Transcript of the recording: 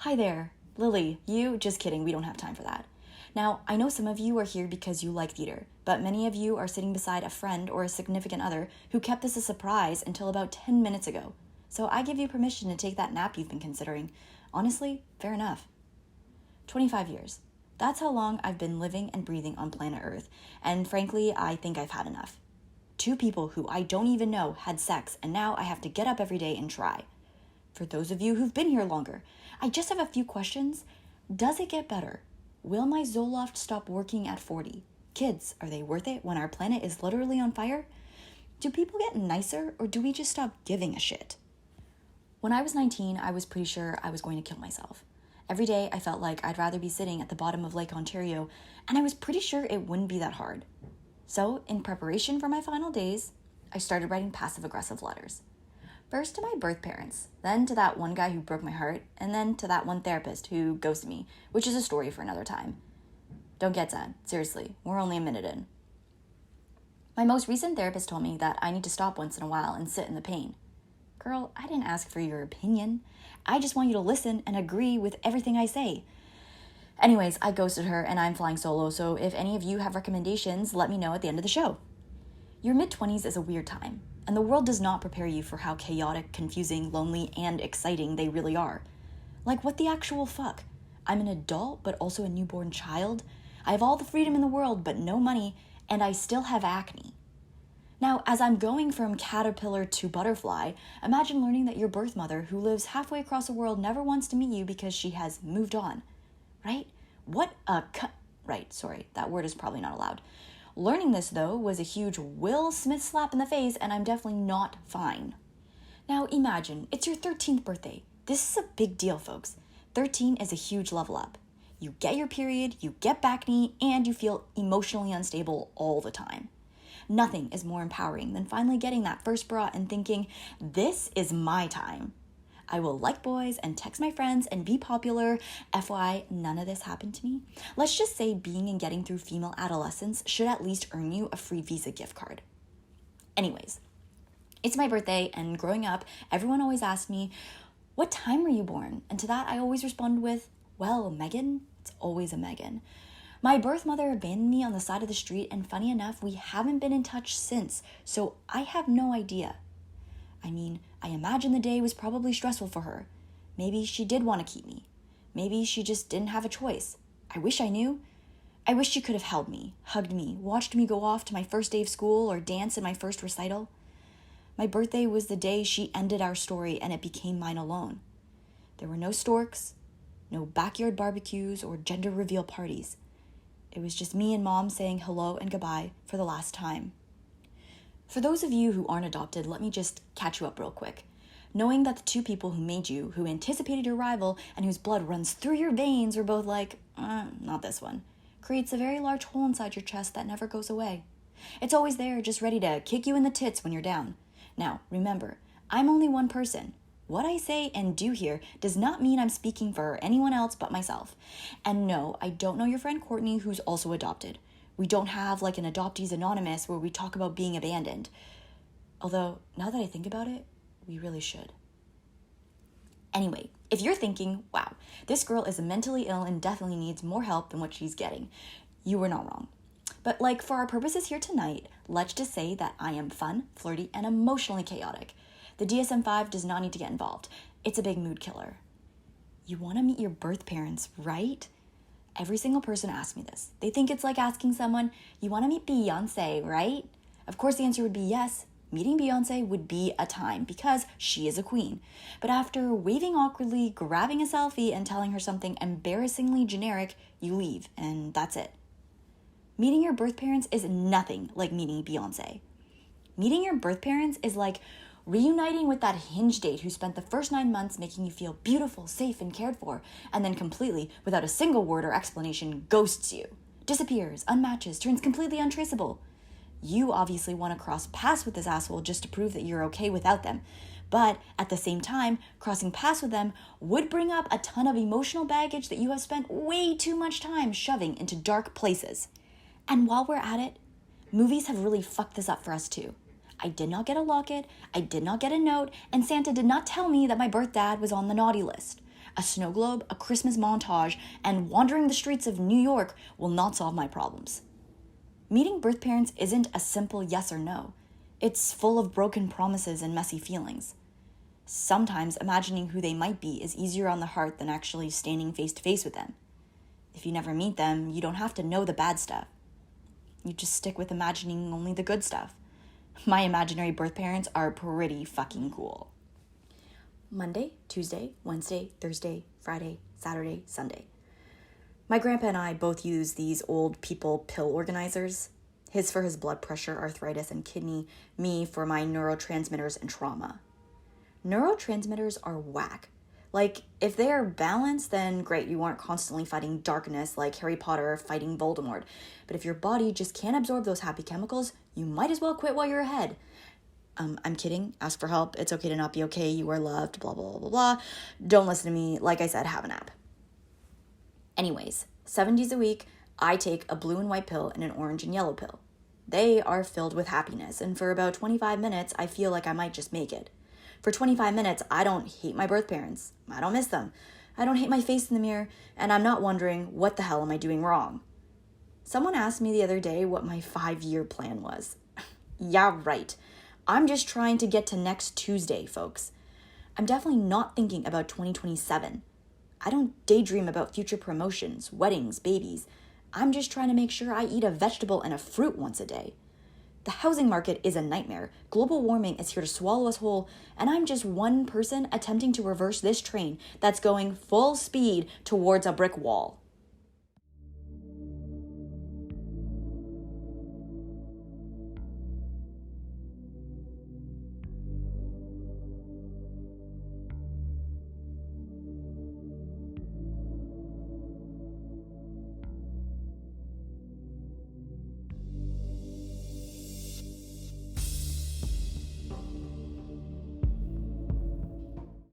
Hi there, Lily. Just kidding, we don't have time for that. Now, I know some of you are here because you like theater, but many of you are sitting beside a friend or a significant other who kept this a surprise until about 10 minutes ago. So I give you permission to take that nap you've been considering. Honestly, fair enough. 25 years. That's how long I've been living and breathing on planet Earth, and frankly, I think I've had enough. 2 people who I don't even know had sex, and now I have to get up every day and try. For those of you who've been here longer, I just have a few questions. Does it get better? Will my Zoloft stop working at 40? Kids, are they worth it when our planet is literally on fire? Do people get nicer, or do we just stop giving a shit? When I was 19, I was pretty sure I was going to kill myself. Every day, I felt like I'd rather be sitting at the bottom of Lake Ontario, and I was pretty sure it wouldn't be that hard. So, in preparation for my final days, I started writing passive-aggressive letters. First to my birth parents, then to that one guy who broke my heart, and then to that one therapist who ghosted me, which is a story for another time. Don't get sad. Seriously, we're only a minute in. My most recent therapist told me that I need to stop once in a while and sit in the pain. Girl, I didn't ask for your opinion. I just want you to listen and agree with everything I say. Anyways, I ghosted her and I'm flying solo, so if any of you have recommendations, let me know at the end of the show. Your mid-20s is a weird time, and the world does not prepare you for how chaotic, confusing, lonely, and exciting they really are. Like, what the actual fuck? I'm an adult, but also a newborn child. I have all the freedom in the world, but no money, and I still have acne. Now, as I'm going from caterpillar to butterfly, imagine learning that your birth mother, who lives halfway across the world, never wants to meet you because she has moved on. Right? Right, sorry, that word is probably not allowed. Learning this, though, was a huge Will Smith slap in the face, and I'm definitely not fine. Now, imagine, it's your 13th birthday. This is a big deal, folks. 13 is a huge level up. You get your period, you get acne, and you feel emotionally unstable all the time. Nothing is more empowering than finally getting that first bra and thinking, this is my time. I will like boys and text my friends and be popular. FYI, none of this happened to me. Let's just say being and getting through female adolescence should at least earn you a free Visa gift card. Anyways, it's my birthday, and growing up, everyone always asked me, what time were you born? And to that, I always respond with, well, Megan. It's always a Megan. My birth mother abandoned me on the side of the street, and funny enough, we haven't been in touch since, so I have no idea. I mean, I imagine the day was probably stressful for her. Maybe she did want to keep me. Maybe she just didn't have a choice. I wish I knew. I wish she could have held me, hugged me, watched me go off to my first day of school or dance in my first recital. My birthday was the day she ended our story, and it became mine alone. There were no storks, no backyard barbecues or gender reveal parties. It was just me and Mom saying hello and goodbye for the last time. For those of you who aren't adopted, let me just catch you up real quick. Knowing that the 2 people who made you, who anticipated your arrival, and whose blood runs through your veins were both like, not this one, creates a very large hole inside your chest that never goes away. It's always there, just ready to kick you in the tits when you're down. Now, remember, I'm only one person. What I say and do here does not mean I'm speaking for anyone else but myself. And no, I don't know your friend Courtney, who's also adopted. We don't have like an Adoptees Anonymous where we talk about being abandoned. Although, now that I think about it, we really should. Anyway, if you're thinking, wow, this girl is mentally ill and definitely needs more help than what she's getting, you were not wrong. But like, for our purposes here tonight, let's just say that I am fun, flirty, and emotionally chaotic. The DSM-5 does not need to get involved. It's a big mood killer. You want to meet your birth parents, right? Every single person asks me this. They think it's like asking someone, you want to meet Beyonce, right? Of course the answer would be yes. Meeting Beyonce would be a time because she is a queen. But after waving awkwardly, grabbing a selfie, and telling her something embarrassingly generic, you leave, and that's it. Meeting your birth parents is nothing like meeting Beyonce. Meeting your birth parents is like reuniting with that Hinge date who spent the first 9 months making you feel beautiful, safe, and cared for, and then completely, without a single word or explanation, ghosts you, disappears, unmatches, turns completely untraceable. You obviously want to cross paths with this asshole just to prove that you're okay without them. But at the same time, crossing paths with them would bring up a ton of emotional baggage that you have spent way too much time shoving into dark places. And while we're at it, movies have really fucked this up for us too. I did not get a locket, I did not get a note, and Santa did not tell me that my birth dad was on the naughty list. A snow globe, a Christmas montage, and wandering the streets of New York will not solve my problems. Meeting birth parents isn't a simple yes or no. It's full of broken promises and messy feelings. Sometimes imagining who they might be is easier on the heart than actually standing face to face with them. If you never meet them, you don't have to know the bad stuff. You just stick with imagining only the good stuff. My imaginary birth parents are pretty fucking cool. Monday, Tuesday, Wednesday, Thursday, Friday, Saturday, Sunday. My grandpa and I both use these old people pill organizers. His for his blood pressure, arthritis, and kidney, me for my neurotransmitters and trauma. Neurotransmitters are whack. Like, if they're balanced, then great, you aren't constantly fighting darkness like Harry Potter fighting Voldemort. But if your body just can't absorb those happy chemicals, you might as well quit while you're ahead. I'm kidding. Ask for help. It's okay to not be okay. You are loved. Blah, blah, blah, blah. Don't listen to me. Like I said, have a nap. Anyways, 7 days a week, I take a blue and white pill and an orange and yellow pill. They are filled with happiness, and for about 25 minutes, I feel like I might just make it. For 25 minutes, I don't hate my birth parents. I don't miss them. I don't hate my face in the mirror, and I'm not wondering, what the hell am I doing wrong? Someone asked me the other day what my 5-year plan was. Yeah, right. I'm just trying to get to next Tuesday, folks. I'm definitely not thinking about 2027. I don't daydream about future promotions, weddings, babies. I'm just trying to make sure I eat a vegetable and a fruit once a day. The housing market is a nightmare. Global warming is here to swallow us whole, and I'm just one person attempting to reverse this train that's going full speed towards a brick wall.